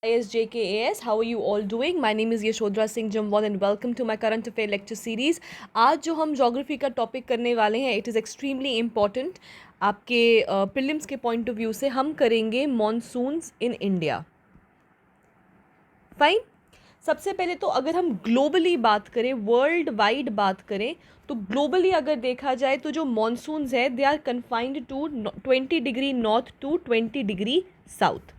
ISJKAS. How are you all doing? My name is Yashodhra Singh Jamwal and welcome to my current affair lecture series. आज जो हम geography का topic करने वाले हैं it is extremely important आपके prelims के पॉइंट ऑफ व्यू से. हम करेंगे मॉनसून्स इन इंडिया. फाइन. सबसे पहले तो अगर हम ग्लोबली बात करें, वर्ल्ड वाइड बात करें, तो ग्लोबली अगर देखा जाए तो जो मॉनसून्स है they are confined to 20 degree north to 20 degree south.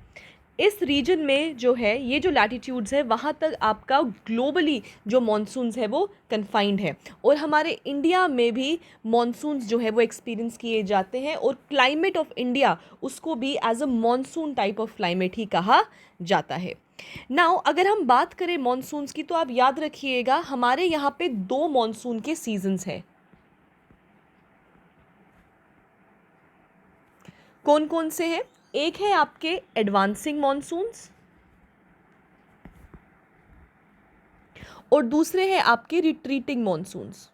इस रीजन में जो है ये जो लैटिट्यूड्स है वहाँ तक आपका ग्लोबली जो मॉनसून्स है वो कन्फाइंड है. और हमारे इंडिया में भी मॉनसून्स जो है वो एक्सपीरियंस किए जाते हैं और क्लाइमेट ऑफ इंडिया उसको भी as a monsoon type of climate ही कहा जाता है. नाउ अगर हम बात करें मॉनसून्स की तो आप याद रखिएगा हमारे यहाँ पे 2 मॉनसून के सीजन्स हैं. कौन कौन से हैं? एक है आपके एडवांसिंग मॉनसून्स और दूसरे हैं आपके रिट्रीटिंग मॉनसून्स.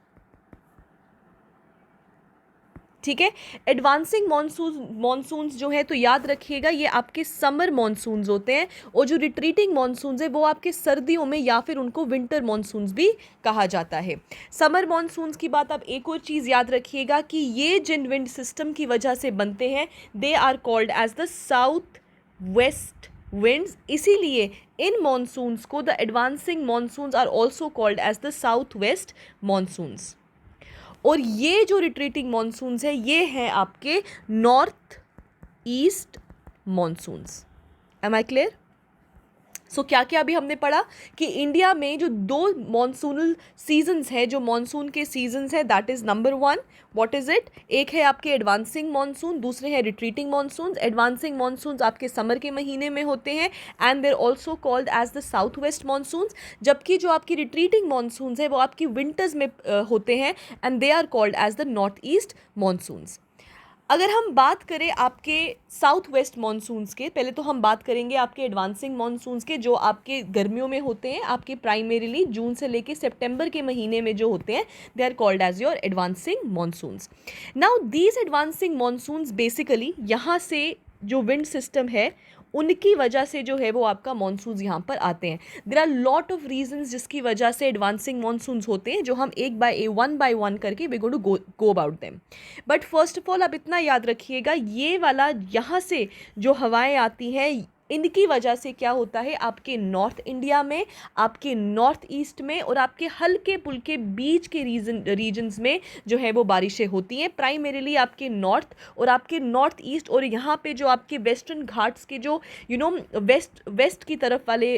ठीक है. एडवांसिंग मॉनसून्स जो है तो याद रखिएगा ये आपके समर मॉनसून्स होते हैं और जो रिट्रीटिंग मॉनसून्स है वो आपके सर्दियों में या फिर उनको विंटर मॉनसून्स भी कहा जाता है. समर मॉनसून्स की बात आप एक और चीज़ याद रखिएगा कि ये जिन विंड सिस्टम की वजह से बनते हैं they are called as the south west winds. इसीलिए इन मॉनसून्स को the advancing monsoons are also called as the south west monsoons. और ये जो रिट्रीटिंग मॉनसून्स है ये हैं आपके north east monsoons. Am I clear? So क्या क्या अभी हमने पढ़ा कि इंडिया में जो 2 मॉनसूनल सीजन्स हैं, जो मॉनसून के सीजन्स हैं, that is number 1 what is it? एक है आपके एडवांसिंग मॉनसून, दूसरे हैं रिट्रीटिंग मॉनसून्स. एडवांसिंग मॉनसून्स आपके समर के महीने में होते हैं and they're also called as the south west monsoons. जबकि जो आपकी रिट्रीटिंग मॉनसून्स है वो आपकी विंटर्स में होते हैं and they are called as the north east monsoons. अगर हम बात करें आपके साउथ वेस्ट मॉनसून्स के, पहले तो हम बात करेंगे आपके एडवांसिंग मॉनसून्स के जो आपके गर्मियों में होते हैं, आपके प्राइमरीली जून से लेके सितंबर के महीने में जो होते हैं they are called as your advancing monsoons. Now these advancing monsoons basically यहाँ से जो विंड सिस्टम है उनकी वजह से जो है वो आपका मॉनसून्स यहाँ पर आते हैं. There are lot of reasons जिसकी वजह से एडवांसिंग मॉनसून्स होते हैं जो हम वन बाय वन करके we going to go about them. But first of all आप इतना याद रखिएगा ये वाला यहाँ से जो हवाएं आती हैं इनकी वजह से क्या होता है आपके नॉर्थ इंडिया में, आपके नॉर्थ ईस्ट में और आपके हल्के पुल्के बीच के रीजन्स में जो है वो बारिशें होती हैं. प्राइमरीली आपके नॉर्थ और आपके नॉर्थ ईस्ट और यहाँ पे जो आपके वेस्टर्न घाट्स के जो वेस्ट की तरफ वाले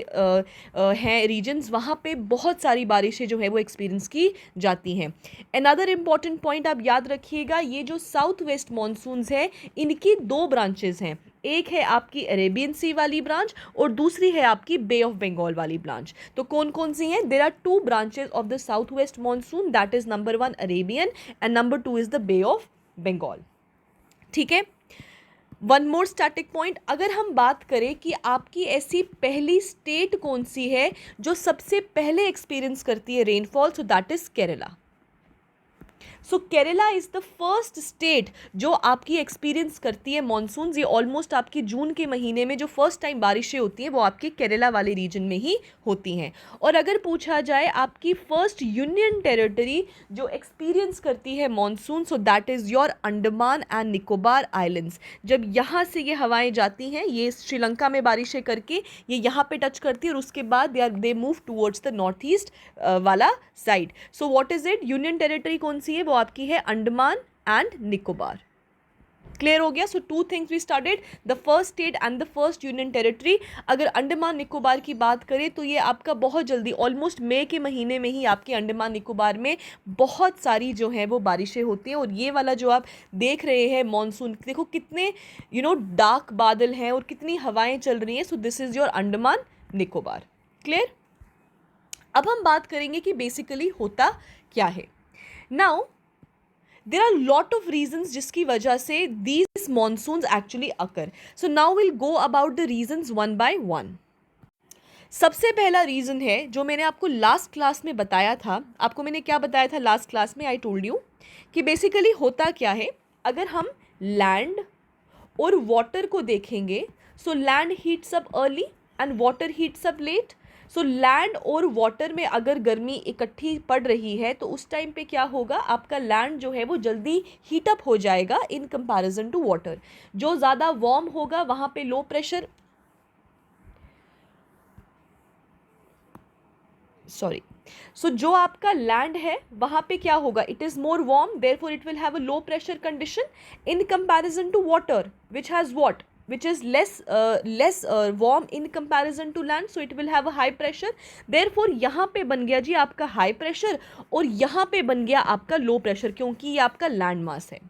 हैं रीजन्स वहाँ पे बहुत सारी बारिशें जो है वो एक्सपीरियंस की जाती हैं. अनदर इम्पॉर्टेंट पॉइंट आप याद रखिएगा ये जो साउथ वेस्ट मॉनसून्स हैं इनकी 2 ब्रांचेस हैं. एक है आपकी अरेबियन सी वाली ब्रांच और दूसरी है आपकी बे ऑफ बंगाल वाली ब्रांच. तो कौन कौन सी हैं? There are 2 branches of the south west monsoon, that is number 1 Arabian and number 2 is the bay of Bengal. ठीक है. वन मोर स्टैटिक पॉइंट, अगर हम बात करें कि आपकी ऐसी पहली स्टेट कौन सी है जो सबसे पहले एक्सपीरियंस करती है rainfall, so that is Kerala. So Kerala is the first state जो आपकी एक्सपीरियंस करती है मॉनसून्स. ये ऑलमोस्ट आपकी जून के महीने में जो फर्स्ट टाइम बारिशें होती हैं वो आपके केरला वाले रीजन में ही होती हैं. और अगर पूछा जाए आपकी फर्स्ट यूनियन टेरिटरी जो एक्सपीरियंस करती है monsoon, so that is your Andaman and Nicobar islands. जब यहाँ से ये हवाएं जाती हैं ये श्रीलंका में बारिशें करके ये यहाँ पे टच करती है और उसके बाद they move towards the north east वाला side. So what is it? Union territory कौन सी है? वो आपकी है अंडमान एंड निकोबार. क्लियर हो गया? So 2 things we started, the first state and the first union territory. अगर अंडमान निकोबार की बात करें तो ये आपका बहुत जल्दी ऑलमोस्ट मई के महीने में ही आपके अंडमान निकोबार में बहुत सारी जो है वो बारिशें होती हैं. और ये वाला जो आप देख रहे हैं मॉनसून, देखो कितने डार्क बादल हैं और कितनी हवाएं चल रही हैं. So this is your Andaman Nicobar. Clear? अब हम बात करेंगे कि बेसिकली होता क्या है. Now there are lot of reasons जिसकी वजह से these monsoons actually occur. So now we'll go about the reasons one by one. सबसे पहला रीज़न है जो मैंने आपको लास्ट क्लास में बताया था. आपको मैंने क्या बताया था लास्ट क्लास में? आई टोल्ड यू कि बेसिकली होता क्या है. अगर हम लैंड और वाटर को देखेंगे, so land heats up early and water heats up late. So land और वाटर में अगर गर्मी इकट्ठी पड़ रही है तो उस टाइम पे क्या होगा, आपका लैंड जो है वो जल्दी हीट अप हो जाएगा इन कंपैरिजन टू वाटर। जो ज़्यादा वार्म होगा वहाँ पे लो प्रेशर, सॉरी, सो जो आपका लैंड है वहाँ पे क्या होगा, it is more warm, therefore it will have a low pressure condition in comparison to water which has what, which is less warm in comparison to land, so it will have a high pressure, therefore यहाँ पे बन गया जी आपका high pressure और यहाँ पे बन गया आपका लो प्रेशर, क्योंकि ये आपका लैंड मास है।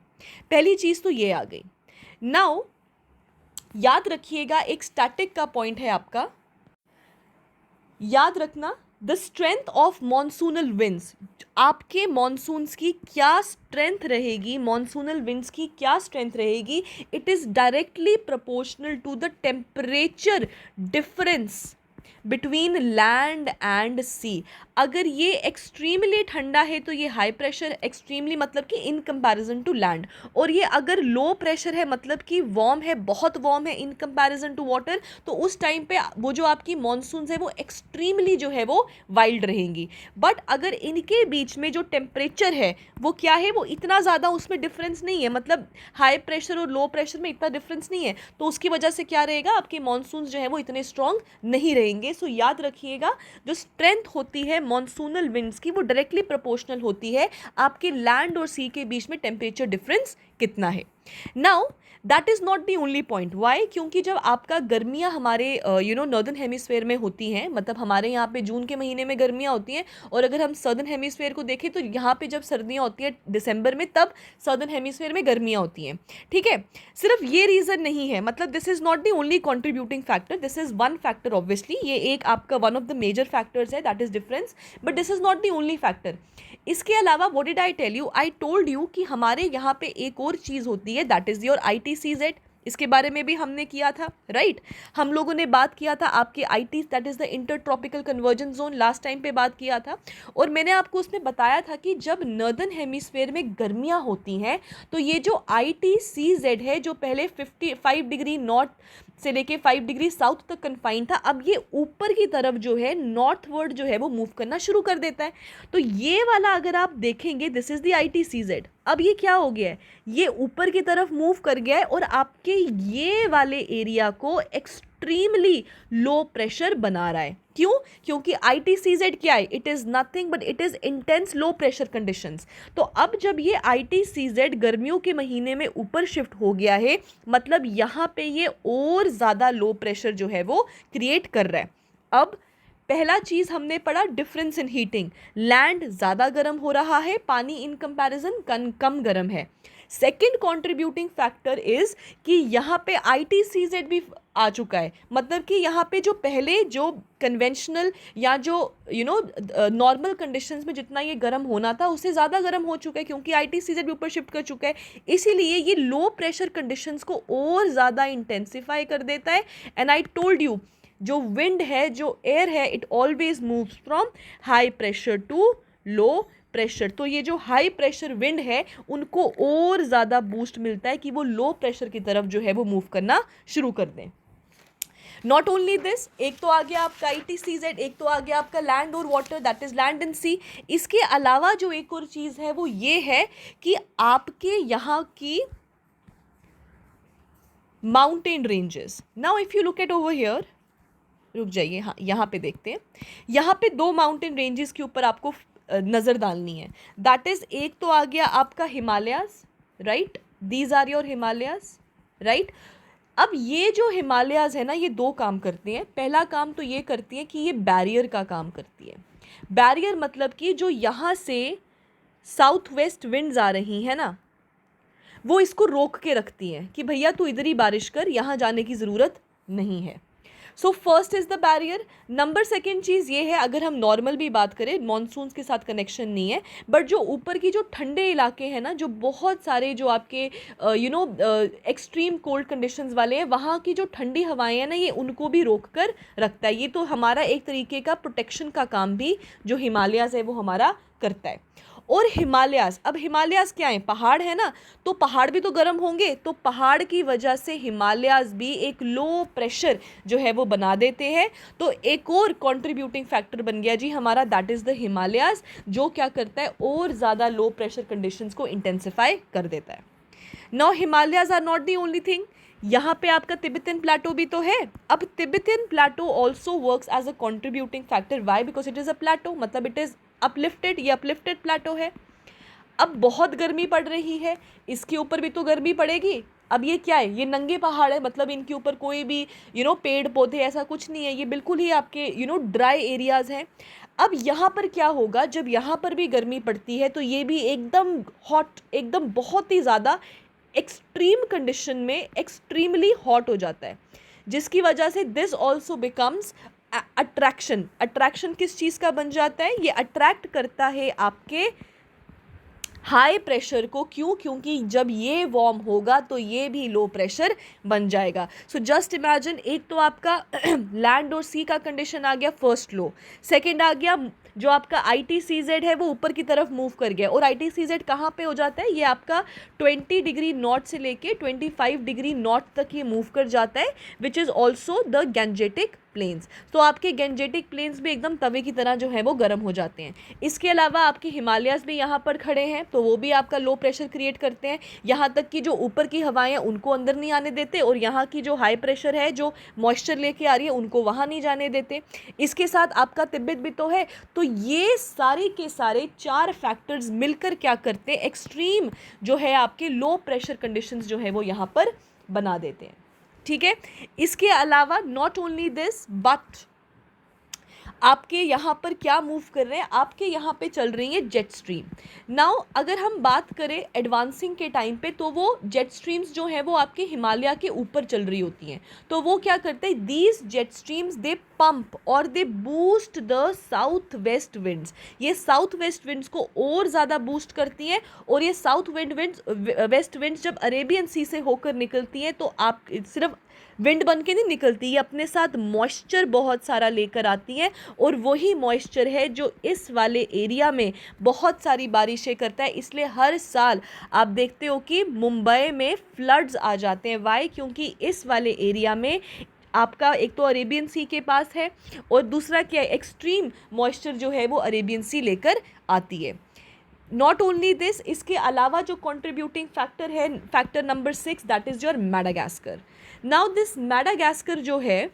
पहली चीज़ तो ये आ गई। नाउ याद रखिएगा एक स्टैटिक का पॉइंट है आपका, याद रखना the strength of monsoonal winds, आपके मॉनसून्स की क्या स्ट्रेंथ रहेगी, मॉनसूनल विंड्स की क्या स्ट्रेंथ रहेगी, it is directly proportional to the temperature difference between land and sea. अगर ये एक्सट्रीमली ठंडा है तो ये हाई प्रेशर, एक्सट्रीमली मतलब कि इन कंपैरिजन टू लैंड, और ये अगर लो प्रेशर है मतलब कि वार्म है, बहुत वार्म है इन कंपैरिजन टू वाटर, तो उस टाइम पे वो जो आपकी मॉनसून्स है वो एक्सट्रीमली जो है वो वाइल्ड रहेंगी। बट अगर इनके बीच में जो टेम्परेचर है वो क्या है, वो इतना ज़्यादा उसमें डिफरेंस नहीं है, मतलब हाई प्रेशर और लो प्रेशर में इतना डिफरेंस नहीं है, तो उसकी वजह से क्या रहेगा, आपके मॉनसून्स जो है वो इतने स्ट्रॉन्ग नहीं रहेंगे। सो याद रखिएगा जो स्ट्रेंथ होती है मॉनसूनल विंड्स की वो डायरेक्टली प्रोपोर्शनल होती है आपके लैंड और सी के बीच में टेम्परेचर डिफरेंस कितना है। Now that is not the only point, why, क्योंकि जब आपका गर्मियाँ हमारे नॉर्दर्न हेमिस्फेयर में होती हैं, मतलब हमारे यहाँ पे जून के महीने में गर्मियाँ होती हैं, और अगर हम सदर्न हेमिस्फेयर को देखें तो यहाँ पे जब सर्दियाँ होती हैं दिसंबर में, तब सदर्न हेमिस्फेयर में गर्मियाँ होती हैं। ठीक है, सिर्फ ये रीज़न नहीं है, मतलब this is not the only contributing factor, this is one factor obviously, ये एक आपका one of the major factors है, that is difference, but this is not the only factor. इसके अलावा what did I tell you, I told you कि हमारे यहाँ पे एक और चीज़ होती है, दैट इज़ योर ITCZ, इसके बारे में भी हमने किया था, राइट। हम लोगों ने बात किया था आपके IT, that is the inter tropical convergence zone, last time पे बात किया था, और मैंने आपको उसमें बताया था कि जब नॉर्दर्न हेमिस्फेयर में गर्मियाँ होती हैं तो ये जो ITCZ है, जो पहले 55 डिग्री नॉर्थ से लेके 5 डिग्री साउथ तक कन्फाइंड था, अब ये ऊपर की तरफ जो है नॉर्थवर्ड जो है वो मूव करना शुरू कर देता है। तो ये वाला अगर आप देखेंगे, दिस इज़ द ITCZ, अब ये क्या हो गया है, ये ऊपर की तरफ मूव कर गया है और आपके ये वाले एरिया को एक्सट्रीमली लो प्रेशर बना रहा है। क्यों? क्योंकि ITCZ क्या है, it is nothing but it is intense low pressure conditions. तो अब जब ये ITCZ गर्मियों के महीने में ऊपर शिफ्ट हो गया है, मतलब यहाँ पे ये और ज़्यादा लो प्रेशर जो है वो क्रिएट कर रहा है। अब पहला चीज़ हमने पढ़ा डिफरेंस इन हीटिंग, लैंड ज़्यादा गर्म हो रहा है, पानी इन कंपैरिजन कम गर्म है। सेकेंड कॉन्ट्रीब्यूटिंग फैक्टर इज़ कि यहाँ पे ITCZ भी आ चुका है, मतलब कि यहाँ पे जो पहले जो कन्वेंशनल या जो नॉर्मल कंडीशंस में जितना ये गर्म होना था उससे ज़्यादा गर्म हो चुका है, क्योंकि ITCZ भी ऊपर शिफ्ट कर चुका है, इसीलिए ये लो प्रेशर कंडीशंस को और ज़्यादा इंटेंसिफाई कर देता है। एंड आई टोल्ड यू जो विंड है, जो एयर है, it always moves from high pressure to low pressure. तो ये जो हाई प्रेशर विंड है उनको और ज़्यादा बूस्ट मिलता है कि वो लो प्रेशर की तरफ जो है वो मूव करना शुरू कर दें। नॉट ओनली दिस, एक तो आ गया आपका ITCZ, एक तो आ गया आपका लैंड और water, that is land and sea. इसके अलावा जो एक और चीज़ है वो ये है कि आपके यहाँ की mountain ranges. Now if you look at over here, रुक जाइए, हाँ यहाँ पे देखते हैं, यहाँ पे दो माउंटेन रेंजेस के ऊपर आपको नज़र डालनी है, दैट इज़ एक तो आ गया आपका Himalayas, right, these are your Himalayas, right. अब ये जो हिमालयाज है ना, ये दो काम करती हैं। पहला काम तो ये करती है कि ये बैरियर का काम करती है। बैरियर मतलब कि जो यहाँ से साउथ वेस्ट विंड्स आ रही हैं ना, वो इसको रोक के रखती हैं कि भैया तू इधर ही बारिश कर, यहाँ जाने की ज़रूरत नहीं है। So first is the barrier. Number second चीज़ ये है, अगर हम नॉर्मल भी बात करें, मॉनसून्स के साथ कनेक्शन नहीं है, बट जो ऊपर की जो ठंडे इलाके हैं ना, जो बहुत सारे जो आपके एक्सट्रीम कोल्ड कंडीशंस वाले हैं, वहाँ की जो ठंडी हवाएं हैं ना, ये उनको भी रोक कर रखता है। ये तो हमारा एक तरीके का प्रोटेक्शन का काम भी जो हिमालयाज़ है वो हमारा करता है। और हिमालयाज़, अब हिमालयाज़ क्या है, पहाड़ है ना, तो पहाड़ भी तो गर्म होंगे, तो पहाड़ की वजह से हिमालयाज़ भी एक लो प्रेशर जो है वो बना देते हैं। तो एक और कंट्रीब्यूटिंग फैक्टर बन गया जी हमारा, दैट इज़ द हिमालयाज़, जो क्या करता है और ज़्यादा लो प्रेशर कंडीशंस को इंटेंसिफाई कर देता है। Now Himalayas are not the only thing, यहाँ पे आपका तिब्बतन प्लेटो भी तो है। अब Tibetan plateau also works as a contributing factor, why, because it is a plateau, मतलब इट इज़ अपलिफ्टेड, ये अपलिफ्टेड प्लेटो है। अब बहुत गर्मी पड़ रही है, इसके ऊपर भी तो गर्मी पड़ेगी। अब ये क्या है, ये नंगे पहाड़ है, मतलब इनके ऊपर कोई भी पेड़ पौधे ऐसा कुछ नहीं है, ये बिल्कुल ही आपके ड्राई एरियाज़ हैं। अब यहाँ पर क्या होगा, जब यहाँ पर भी गर्मी पड़ती है तो ये भी एकदम हॉट, एकदम बहुत ही ज़्यादा एक्सट्रीम कंडीशन में एक्सट्रीमली हॉट हो जाता है, जिसकी वजह से this also becomes attraction. Attraction किस चीज़ का बन जाता है, ये अट्रैक्ट करता है आपके हाई प्रेशर को। क्यों, क्योंकि जब ये वार्म होगा तो ये भी लो प्रेशर बन जाएगा। सो जस्ट इमेजिन, एक तो आपका लैंड और सी का कंडीशन आ गया फर्स्ट लो, सेकंड आ गया जो आपका ITCZ है वो ऊपर की तरफ मूव कर गया, और ITCZ कहाँ पे हो जाता है, ये आपका 20 डिग्री नॉर्थ से लेके 25 डिग्री नॉर्थ तक ये मूव कर जाता है, which is also the Gangetic plains. तो आपके गैंजेटिक प्लेन्स भी एकदम तवे की तरह जो है वो गर्म हो जाते हैं। इसके अलावा आपके हिमालयाज़ भी यहाँ पर खड़े हैं, तो वो भी आपका लो प्रेशर क्रिएट करते हैं, यहाँ तक कि जो ऊपर की हवाएं हैं उनको अंदर नहीं आने देते, और यहाँ की जो हाई प्रेशर है जो मॉइस्चर लेके आ रही है उनको वहाँ नहीं जाने देते। इसके साथ आपका तिब्बत भी तो है। तो ये सारे के सारे 4 फैक्टर्स मिलकर क्या करते हैं, एक्सट्रीम जो है आपके लो प्रेशर कंडीशंस जो है वो यहाँ पर बना देते हैं। ठीक है, इसके अलावा नॉट ओनली दिस बट आपके यहाँ पर क्या मूव कर रहे हैं, आपके यहाँ पे चल रही है जेट स्ट्रीम। नाउ अगर हम बात करें एडवांसिंग के टाइम पे, तो वो जेट स्ट्रीम्स जो है वो आपके हिमालय के ऊपर चल रही होती हैं। तो वो क्या करते हैं, these jet streams they pump और they boost the south west winds. ये साउथ वेस्ट विंड्स को और ज़्यादा बूस्ट करती हैं, और ये साउथ वेस्ट विंड्स जब अरेबियन सी से होकर निकलती हैं तो आप सिर्फ विंड बन के नहीं निकलती, ये अपने साथ मॉइस्चर बहुत सारा लेकर आती हैं, और वही मॉइस्चर है जो इस वाले एरिया में बहुत सारी बारिशें करता है। इसलिए हर साल आप देखते हो कि मुंबई में फ्लड्स आ जाते हैं। वाई, क्योंकि इस वाले एरिया में आपका एक तो अरेबियन सी के पास है, और दूसरा क्या है, एक्सट्रीम मॉइस्चर जो है वो अरेबियन सी लेकर आती है। नॉट ओनली दिस, इसके अलावा जो कंट्रीब्यूटिंग फैक्टर है, factor number 6, that is your Madagascar. Now this Madagascar जो है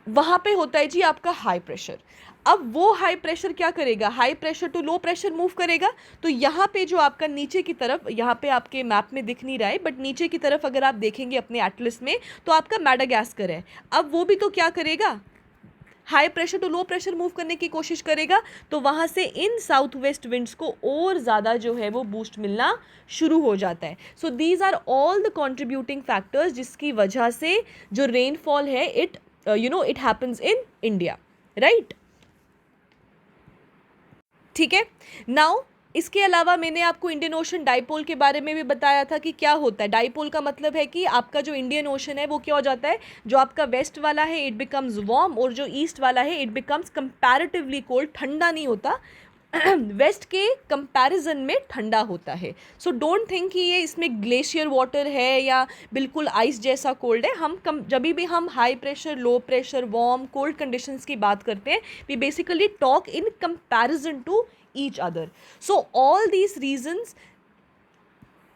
वहाँ पे होता है जी आपका हाई प्रेशर। अब वो हाई प्रेशर क्या करेगा, high pressure to low pressure move करेगा। तो यहाँ पे जो आपका नीचे की तरफ, यहाँ पे आपके मैप में दिख नहीं रहा है, बट नीचे की तरफ अगर आप देखेंगे अपने एटलस में तो आपका मैडागास्कर है। अब वो भी तो क्या करेगा, high pressure to low pressure move करने की कोशिश करेगा, तो वहाँ से इन साउथ वेस्ट विंड्स को और ज़्यादा जो है वो बूस्ट मिलना शुरू हो जाता है। So these are all the contributing factors जिसकी वजह से जो रेनफॉल है it it happens in India, right. ठीक है, नाउ इसके अलावा मैंने आपको इंडियन ओशन डाइपोल के बारे में भी बताया था कि क्या होता है। डाइपोल का मतलब है कि आपका जो इंडियन ओशन है वो क्या हो जाता है, जो आपका वेस्ट वाला है इट बिकम्स वार्म, और जो ईस्ट वाला है इट बिकम्स कंपैरेटिवली कोल्ड। ठंडा नहीं होता, वेस्ट के कंपैरिजन में ठंडा होता है। सो डोंट थिंक कि ये इसमें ग्लेशियर वाटर है या बिल्कुल आइस जैसा कोल्ड है। हम जब भी हम high pressure, low pressure, warm, cold conditions की बात करते हैं, we basically talk in comparison to each other. So all these reasons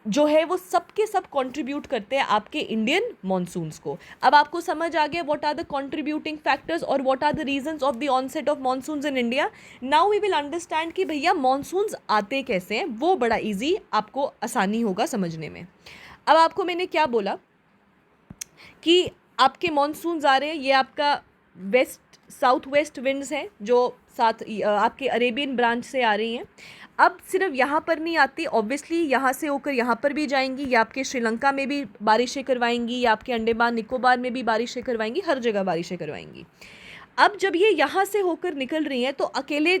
जो है वो सब के सब कंट्रीब्यूट करते हैं आपके इंडियन मॉनसून्स को। अब आपको समझ आ गया what are the contributing factors और what are the reasons of the onset of monsoons in India. Now we will understand कि भैया मॉनसून्स आते कैसे हैं, वो बड़ा ईजी आपको आसानी होगा समझने में। अब आपको मैंने क्या बोला कि आपके मॉनसून्स आ रहे हैं, ये आपका साउथ वेस्ट विंड्स हैं जो साथ आपके अरेबियन ब्रांच से आ रही हैं। अब सिर्फ यहाँ पर नहीं आती, ऑब्वियसली यहाँ से होकर यहाँ पर भी जाएंगी, या आपके श्रीलंका में भी बारिशें करवाएंगी, या आपके अंडमान निकोबार में भी बारिशें करवाएंगी, हर जगह बारिशें करवाएंगी। अब जब ये यहाँ से होकर निकल रही हैं तो अकेले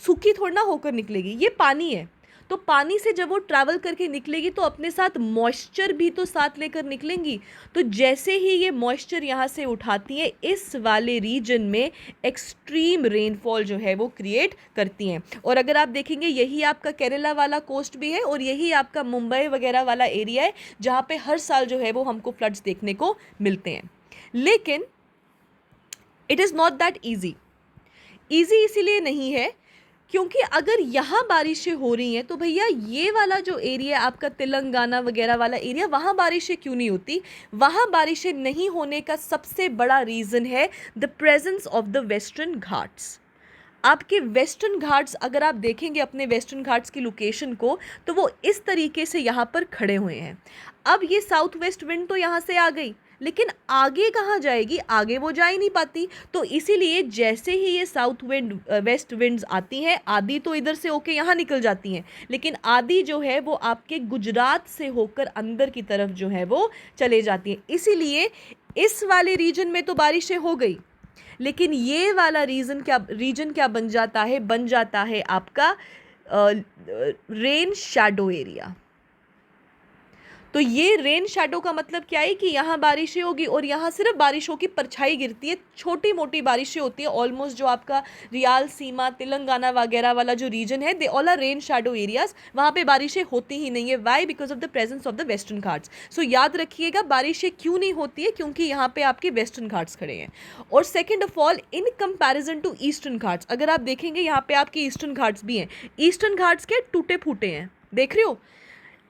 सूखी थोड़ा ना होकर निकलेगी, ये पानी है। तो पानी से जब वो ट्रैवल करके निकलेगी तो अपने साथ मॉइस्चर भी तो साथ लेकर निकलेंगी। तो जैसे ही ये मॉइस्चर यहाँ से उठाती हैं, इस वाले रीजन में एक्सट्रीम रेनफॉल जो है वो क्रिएट करती हैं। और अगर आप देखेंगे यही आपका केरला वाला कोस्ट भी है और यही आपका मुंबई वगैरह वाला एरिया है जहाँ पे हर साल जो है वो हमको फ्लड्स देखने को मिलते हैं। लेकिन it is not that easy इसीलिए नहीं है क्योंकि अगर यहाँ बारिशें हो रही हैं तो भैया ये वाला जो एरिया आपका तेलंगाना वगैरह वाला एरिया, वहाँ बारिशें क्यों नहीं होती? वहाँ बारिशें नहीं होने का सबसे बड़ा रीज़न है the presence of the Western Ghats. आपके वेस्टर्न घाट्स अगर आप देखेंगे अपने वेस्टर्न घाट्स की लोकेशन को तो वो इस तरीके से यहाँ पर खड़े हुए हैं। अब ये साउथ वेस्ट विंड तो यहाँ से आ गई, लेकिन आगे कहाँ जाएगी? आगे वो जा ही नहीं पाती। तो इसीलिए जैसे ही ये साउथ विंड वेस्ट विंड्स आती हैं, आधी तो इधर से होके यहाँ निकल जाती हैं, लेकिन आधी जो है वो आपके गुजरात से होकर अंदर की तरफ जो है वो चले जाती हैं। इसीलिए इस वाले रीजन में तो बारिशें हो गई, लेकिन ये वाला रीजन क्या बन जाता है? बन जाता है आपका रेन शैडो एरिया। तो ये रेन शैडो का मतलब क्या है कि यहाँ बारिशें होगी और यहाँ सिर्फ बारिशों की परछाई गिरती है, छोटी मोटी बारिशें होती है। ऑलमोस्ट जो आपका रियाल सीमा तेलंगाना वगैरह वाला जो रीजन है, they all are rain shadow areas, वहाँ पे बारिशें होती ही नहीं है। Why? Because of the presence of the Western Ghats. So याद रखिएगा बारिशें क्यों नहीं होती है, क्योंकि यहाँ पे आपके वेस्टर्न घाट्स खड़े हैं। और second of all, in comparison to eastern Ghats, अगर आप देखेंगे यहाँ पे आपके ईस्टर्न घाट्स भी हैं। ईस्टर्न घाट्स के टूटे फूटे हैं, देख रहे हो?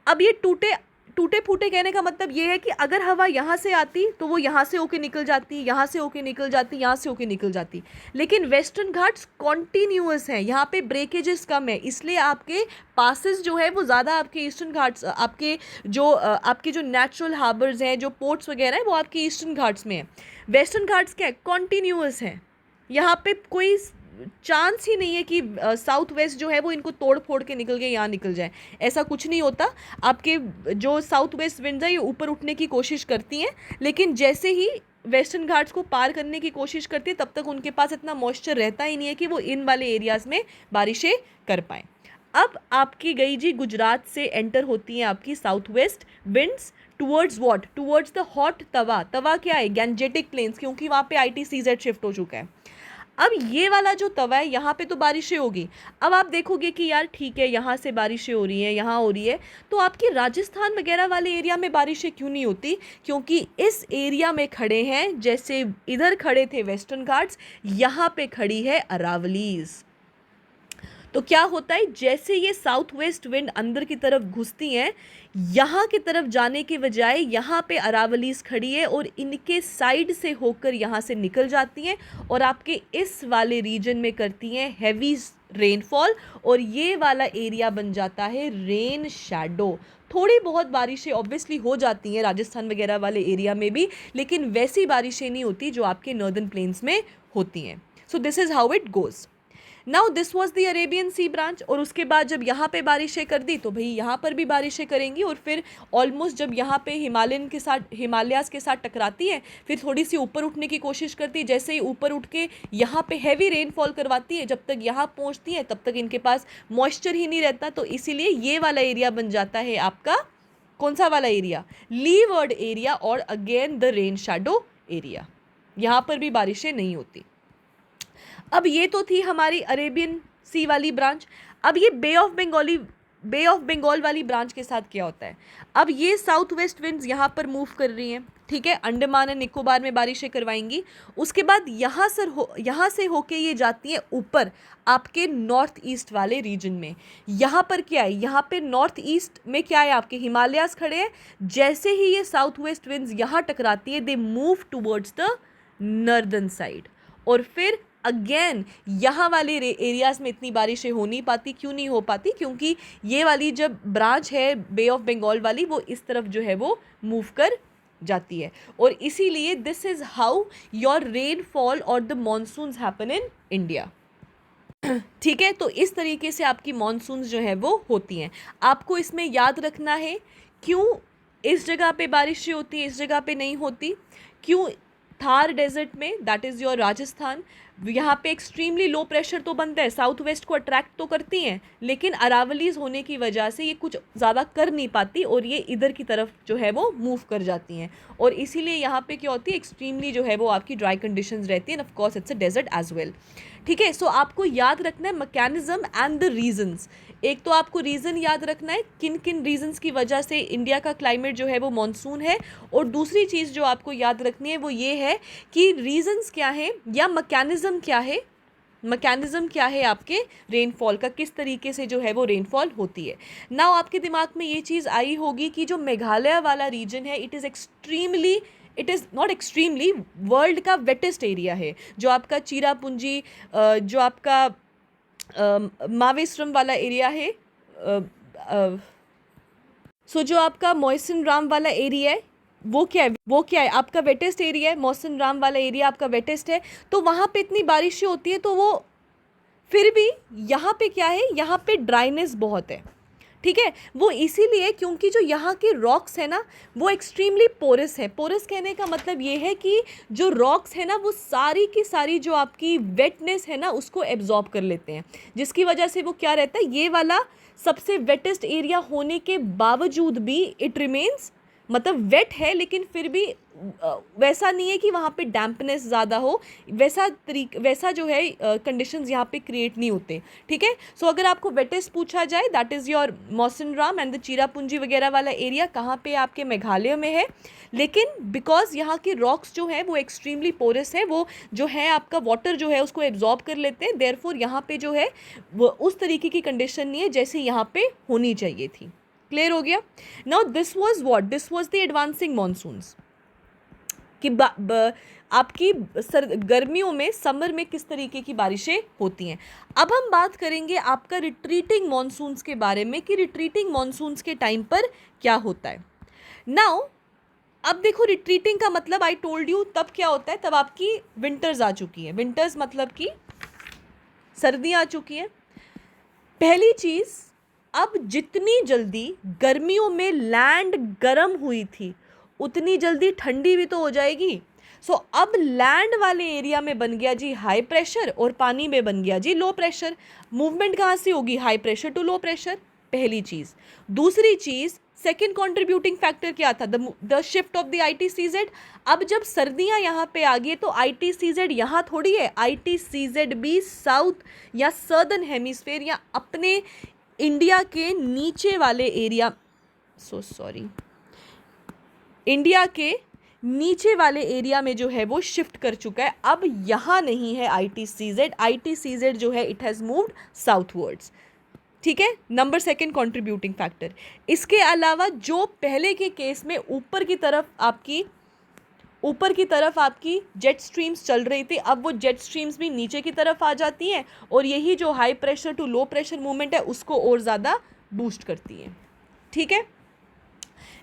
अब ये टूटे फूटे कहने का मतलब ये है कि अगर हवा यहाँ से आती तो वो यहाँ से होके निकल जाती, यहाँ से होके निकल जाती, यहाँ से होके निकल जाती। लेकिन वेस्टर्न घाट्स कॉन्टीन्यूअस हैं, यहाँ पे ब्रेकेजेस कम है, इसलिए आपके पासेस जो है वो ज़्यादा आपके ईस्टर्न घाट्स, आपके जो नेचुरल हार्बर्स हैं, जो पोर्ट्स वगैरह हैं, वो आपके ईस्टर्न घाट्स में है। वेस्टर्न घाट्स क्या है? कॉन्टीन्यूअस है, यहाँ पे कोई चांस ही नहीं है कि साउथ वेस्ट जो है वो इनको तोड़ फोड़ के निकल के यहाँ निकल जाए। ऐसा कुछ नहीं होता। आपके जो साउथ वेस्ट विंड्स है ये ऊपर उठने की कोशिश करती हैं, लेकिन जैसे ही वेस्टर्न घाट्स को पार करने की कोशिश करती है तब तक उनके पास इतना मॉइस्चर रहता ही नहीं है कि वो इन वाले एरियाज़ में बारिशें कर पाएँ। अब आपकी गई जी गुजरात से एंटर होती हैं आपकी south west winds towards what? Towards the hot tawa. तवा क्या है? गैंजेटिक प्लेन्स, क्योंकि वहाँ पे ITCZ शिफ्ट हो चुका है। अब ये वाला जो तवा है यहाँ पे तो बारिशें होगी। अब आप देखोगे कि यार ठीक है, यहाँ से बारिशें हो रही हैं, यहाँ हो रही है, तो आपके राजस्थान वगैरह वाले एरिया में बारिशें क्यों नहीं होती? क्योंकि इस एरिया में खड़े हैं, जैसे इधर खड़े थे वेस्टर्न घाट्स, यहाँ पे खड़ी है अरावलीज। तो क्या होता है, जैसे ये साउथ वेस्ट विंड अंदर की तरफ घुसती हैं, यहाँ की तरफ जाने के बजाय यहाँ पे अरावलीज खड़ी है और इनके साइड से होकर यहाँ से निकल जाती हैं और आपके इस वाले रीजन में करती हैं हैवी रेनफॉल, और ये वाला एरिया बन जाता है रेन शैडो। थोड़ी बहुत बारिशें ऑब्वियसली हो जाती हैं राजस्थान वगैरह वाले एरिया में भी, लेकिन वैसी बारिशें नहीं होती जो आपके नॉर्दर्न प्लेन्स में होती हैं। So this is how it goes. Now this was the Arabian sea branch, और उसके बाद जब यहाँ पे बारिशें कर दी तो भाई यहाँ पर भी बारिशें करेंगी, और फिर ऑलमोस्ट जब यहाँ पे हिमालयाज़ के साथ टकराती है, फिर थोड़ी सी ऊपर उठने की कोशिश करती है। जैसे ही ऊपर उठ के यहाँ पे हैवी रेनफॉल करवाती है, जब तक यहाँ पहुँचती है तब तक इनके पास मॉइस्चर ही नहीं रहता। तो इसीलिए ये वाला एरिया बन जाता है आपका कौन सा वाला एरिया? लीवर्ड एरिया, और again the rain shadow area. यहाँ पर भी बारिशें नहीं होती। अब ये तो थी हमारी अरेबियन सी वाली ब्रांच। अब ये बे ऑफ बंगाल वाली ब्रांच के साथ क्या होता है? अब ये साउथ वेस्ट विंड्स यहाँ पर मूव कर रही हैं, ठीक है, अंडमान एंड निकोबार में बारिशें करवाएंगी। उसके बाद यहाँ से होके ये जाती हैं ऊपर आपके नॉर्थ ईस्ट वाले रीजन में। यहाँ पर क्या है? यहाँ पे नॉर्थ ईस्ट में क्या है? आपके हिमालयाज़ खड़े हैं। जैसे ही ये साउथ वेस्ट विंड्स यहाँ टकराती है, दे move towards the northern side, और फिर अगेन यहाँ वाले एरियाज़ में इतनी बारिशें हो नहीं पाती। क्यों नहीं हो पाती? क्योंकि ये वाली जब ब्रांच है बे ऑफ बंगाल वाली, वो इस तरफ जो है वो मूव कर जाती है, और इसीलिए this is how your rainfall और the monsoons happen in India. ठीक है, तो इस तरीके से आपकी मॉनसून्स जो है वो होती हैं। आपको इसमें याद रखना है क्यों इस जगह पे बारिशें होती हैं, इस जगह पे नहीं होती। क्यों थार डेजर्ट में, दैट इज़ योर राजस्थान, यहाँ पे एक्सट्रीमली लो प्रेशर तो बनता है, साउथ वेस्ट को अट्रैक्ट तो करती हैं, लेकिन अरावलीज होने की वजह से ये कुछ ज़्यादा कर नहीं पाती और ये इधर की तरफ जो है वो मूव कर जाती हैं, और इसीलिए यहाँ पे क्या होती है, एक्सट्रीमली जो है वो आपकी ड्राई कंडीशंस रहती हैं, of course it's a desert as well. ठीक है, सो आपको याद रखना है मैकेनिज्म एंड द रीजंस। एक तो आपको रीज़न याद रखना है किन किन रीजंस की वजह से इंडिया का क्लाइमेट जो है वो मॉनसून है, और दूसरी चीज़ जो आपको याद रखनी है वो ये है कि रीजंस क्या है या मैकेनिज्म क्या है, मैकेनिज्म क्या है आपके रेनफॉल का, किस तरीके से जो है वो रेनफॉल होती है। नाउ आपके दिमाग में ये चीज़ आई होगी कि जो मेघालय वाला रीजन है it is not extremely, world का वेटेस्ट एरिया है, जो आपका चीरापूंजी, जो आपका मावेश्रम वाला एरिया है, सो जो आपका मॉइसन राम वाला एरिया है वो क्या है आपका वेटेस्ट एरिया है, मौसम राम वाला एरिया आपका वेटेस्ट है, तो वहाँ पे इतनी बारिशें होती है, तो वो फिर भी यहाँ पे क्या है, यहाँ पे ड्राइनेस बहुत है। ठीक है, वो इसीलिए क्योंकि जो यहाँ के रॉक्स है ना वो एक्सट्रीमली पोरस है। पोरस कहने का मतलब ये है कि जो रॉक्स है ना वो सारी की सारी जो आपकी वेटनेस है ना उसको एब्जॉर्ब कर लेते हैं, जिसकी वजह से वो क्या रहता है, ये वाला सबसे वेटेस्ट एरिया होने के बावजूद भी इट रिमेन्स, मतलब वेट है लेकिन फिर भी वैसा नहीं है कि वहाँ पे डैम्पनेस ज़्यादा हो, वैसा जो है कंडीशंस यहाँ पे क्रिएट नहीं होते। ठीक है, सो अगर आपको वेटेस्ट पूछा जाए that is your Mawsynram and the Cherrapunji वगैरह वाला एरिया, कहाँ पे आपके मेघालय में है, लेकिन बिकॉज यहाँ के रॉक्स जो है वो एक्सट्रीमली पोरस है, वो जो है आपका वाटर जो है उसको एब्जॉर्ब कर लेते हैं, देयरफॉर यहाँ पे जो है वो उस तरीके की कंडीशन नहीं है जैसे यहाँ पे होनी चाहिए थी। क्लियर हो गया। Now this was the advancing monsoons कि आपकी गर्मियों में, समर में किस तरीके की बारिशें होती हैं। अब हम बात करेंगे आपका रिट्रीटिंग मॉनसून्स के बारे में कि रिट्रीटिंग मॉनसून्स के टाइम पर क्या होता है। नाउ अब देखो, रिट्रीटिंग का मतलब आई टोल्ड यू तब क्या होता है, तब आपकी विंटर्स आ चुकी हैं, विंटर्स मतलब कि सर्दियाँ आ चुकी हैं। पहली चीज़, अब जितनी जल्दी गर्मियों में लैंड गर्म हुई थी उतनी जल्दी ठंडी भी तो हो जाएगी। सो अब लैंड वाले एरिया में बन गया जी हाई प्रेशर और पानी में बन गया जी लो प्रेशर। मूवमेंट कहाँ से होगी, high pressure to low pressure, पहली चीज़। दूसरी चीज़, सेकेंड कॉन्ट्रीब्यूटिंग फैक्टर क्या था, the shift of the ITCZ। अब जब सर्दियाँ यहाँ पे आ गई तो ITCZ यहाँ थोड़ी है, ITCZ भी साउथ या सदर्न हेमिस्फेयर या अपने इंडिया के नीचे वाले एरिया, इंडिया के नीचे वाले एरिया में जो है वो शिफ्ट कर चुका है। अब यहाँ नहीं है ITCZ जो है इट हैज़ मूव्ड साउथवर्ड्स। ठीक है, नंबर सेकेंड कॉन्ट्रीब्यूटिंग फैक्टर। इसके अलावा जो पहले के केस में ऊपर की तरफ आपकी जेट स्ट्रीम्स चल रही थी, अब वो जेट स्ट्रीम्स भी नीचे की तरफ आ जाती हैं और यही जो high pressure to low pressure movement है उसको और ज़्यादा बूस्ट करती है। ठीक है,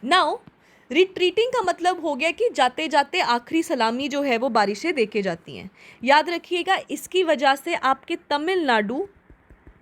नाउ रिट्रीटिंग का मतलब हो गया कि जाते जाते आखिरी सलामी जो है वो बारिशें देके जाती हैं। याद रखिएगा, इसकी वजह से आपके तमिलनाडु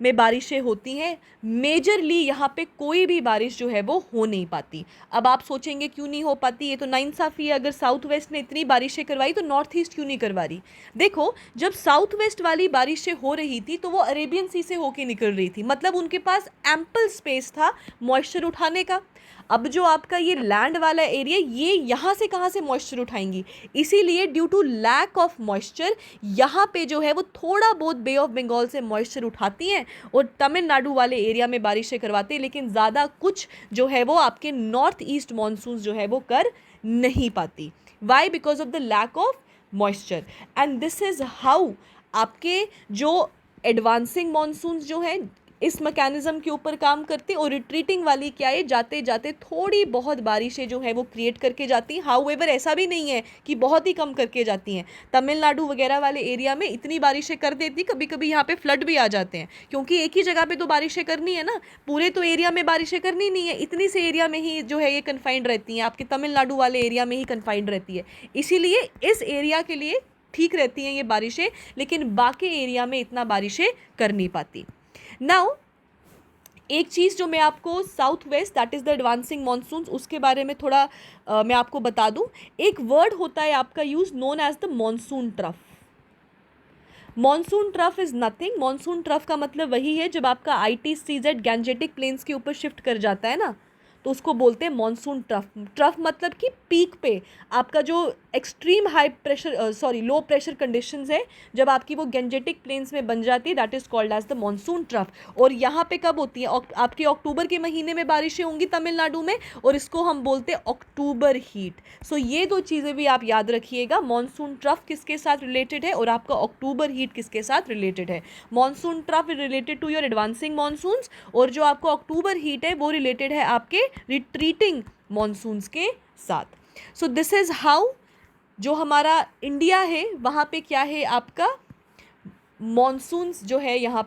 में बारिशें होती हैं, मेजरली यहाँ पे कोई भी बारिश जो है वो हो नहीं पाती। अब आप सोचेंगे क्यों नहीं हो पाती, ये तो नाइंसाफ़ी है, अगर साउथ वेस्ट ने इतनी बारिशें करवाई तो नॉर्थ ईस्ट क्यों नहीं करवा रही। देखो, जब साउथ वेस्ट वाली बारिशें हो रही थी तो वो अरेबियन सी से होके निकल रही थी, मतलब उनके पास एम्पल स्पेस था मॉइस्चर उठाने का। अब जो आपका ये लैंड वाला एरिया, ये यहाँ से कहाँ से मॉइस्चर उठाएंगी, इसीलिए due to lack of moisture यहाँ पे जो है वो थोड़ा बहुत बे ऑफ बंगाल से मॉइस्चर उठाती हैं और तमिलनाडु वाले एरिया में बारिशें करवाती हैं, लेकिन ज़्यादा कुछ जो है वो आपके नॉर्थ ईस्ट मॉनसून जो है वो कर नहीं पाती। Why? Because of the lack of moisture. And this is how आपके जो एडवांसिंग मॉनसून जो है इस मैकेनिज्म के ऊपर काम करते हैं, और रिट्रीटिंग वाली क्या है, जाते जाते थोड़ी बहुत बारिशें जो है वो क्रिएट करके जाती हैं। हाउएवर ऐसा भी नहीं है कि बहुत ही कम करके जाती हैं। तमिलनाडु वगैरह वाले एरिया में इतनी बारिशें कर देती, कभी कभी यहाँ पे फ्लड भी आ जाते हैं, क्योंकि एक ही जगह पे तो बारिशें करनी है ना, पूरे तो एरिया में बारिशें करनी नहीं है, इतनी से एरिया में ही जो है ये कन्फाइंड रहती हैं, आपके तमिलनाडु वाले एरिया में ही कन्फाइंड रहती है। इसीलिए इस एरिया के लिए ठीक रहती हैं ये बारिशें, लेकिन बाकी एरिया में इतना बारिशें कर नहीं पाती। नाउ एक चीज़ जो मैं आपको south west that is the advancing monsoon, उसके बारे में थोड़ा मैं आपको बता दूं। एक वर्ड होता है आपका use known as the monsoon trough. Monsoon trough is nothing, monsoon trough का मतलब वही है जब आपका ITCZ गैंजेटिक प्लेन्स के ऊपर शिफ्ट कर जाता है ना, तो उसको बोलते हैं मॉनसून ट्रफ। ट्रफ मतलब कि पीक पे आपका जो extreme high pressure low pressure conditions है, जब आपकी वो गैंजेटिक प्लेन्स में बन जाती है, that is called as the monsoon trough. और यहाँ पे कब होती है? आपके अक्टूबर के महीने में बारिशें होंगी तमिलनाडु में, और इसको हम बोलते हैं अक्टूबर हीट। सो ये दो चीज़ें भी आप याद रखिएगा, मॉनसून ट्रफ किसके साथ रिलेटेड है और आपका अक्टूबर हीट किसके साथ रिलेटेड है। Monsoon trough is related to your advancing monsoons, और जो आपको अक्टूबर हीट है वो रिलेटेड है आपके रिट्रीटिंग मॉनसून्स के साथ। सो दिस इज हाउ जो हमारा इंडिया है वहाँ पे क्या है, आपका मॉनसून्स जो है यहाँ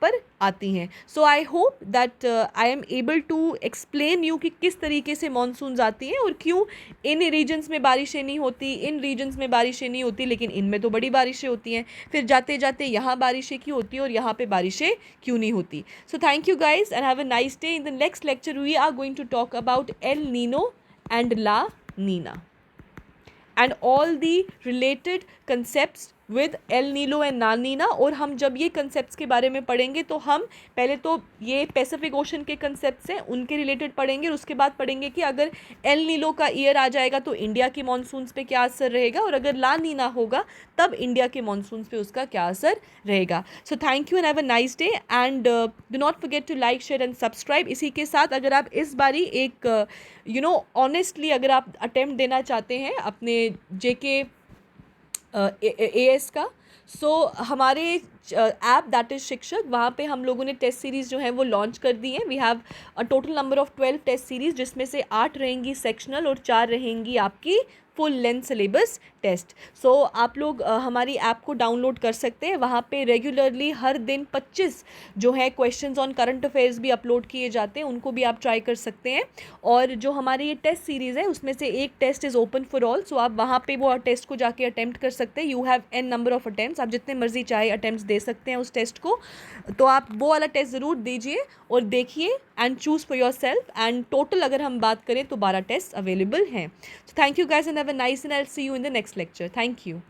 पर आती हैं। So I hope that I am able to explain you कि किस तरीके से मॉनसून्स आती हैं और क्यों इन रीजन्स में बारिशें नहीं होती, इन रीजन्स में बारिशें नहीं होती, लेकिन इनमें तो बड़ी बारिशें होती हैं। फिर जाते जाते यहाँ बारिशें क्यों होती हैं और यहाँ पे बारिशें क्यों नहीं होती। So thank you guys and have a nice day. In the next lecture we are going to talk about El Niño and La Niña and all the related concepts with El Niño and La Niña. और हम जब ये concepts के बारे में पढ़ेंगे तो हम पहले तो ये पैसिफिक ओशन के कंसेप्ट्स हैं उनके रिलेटेड पढ़ेंगे, और उसके बाद पढ़ेंगे कि अगर एल नीनो का ईयर आ जाएगा तो इंडिया की मॉनसून्स पे क्या असर रहेगा, और अगर ला नीना होगा तब इंडिया के मॉनसून्स पे उसका क्या असर रहेगा। So thank you and have a nice day and do not forget to like share and subscribe. इसी के साथ अगर आप इस बारी एक ऑनेस्टली अगर आप अटेम्प्ट देना चाहते हैं अपने JK AS का, सो हमारे ऐप दैट इज़ शिक्षक, वहाँ पे हम लोगों ने टेस्ट सीरीज़ जो है वो लॉन्च कर दी है। We have a total number of 12 test series, जिसमें से 8 रहेंगी सेक्शनल और 4 रहेंगी आपकी full length syllabus test. So आप लोग हमारी ऐप को डाउनलोड कर सकते हैं। वहाँ पे रेगुलरली हर दिन 25 जो है क्वेश्चंस ऑन करंट अफेयर्स भी अपलोड किए जाते हैं, उनको भी आप ट्राई कर सकते हैं। और जो हमारी ये टेस्ट सीरीज़ है उसमें से एक test is open for all, so आप वहाँ पे वो टेस्ट को जाके अटैम्प्ट कर सकते हैं। You have n number of attempts, आप जितने मर्जी चाहे अटैम्प्ट्स दे सकते हैं उस टेस्ट को। तो आप वो वाला टेस्ट ज़रूर दीजिए और देखिए and choose for your self. And total अगर हम बात करें तो 12 टेस्ट अवेलेबल हैं। So thank you guys and have a nice and I'll see you in the next lecture. Thank you.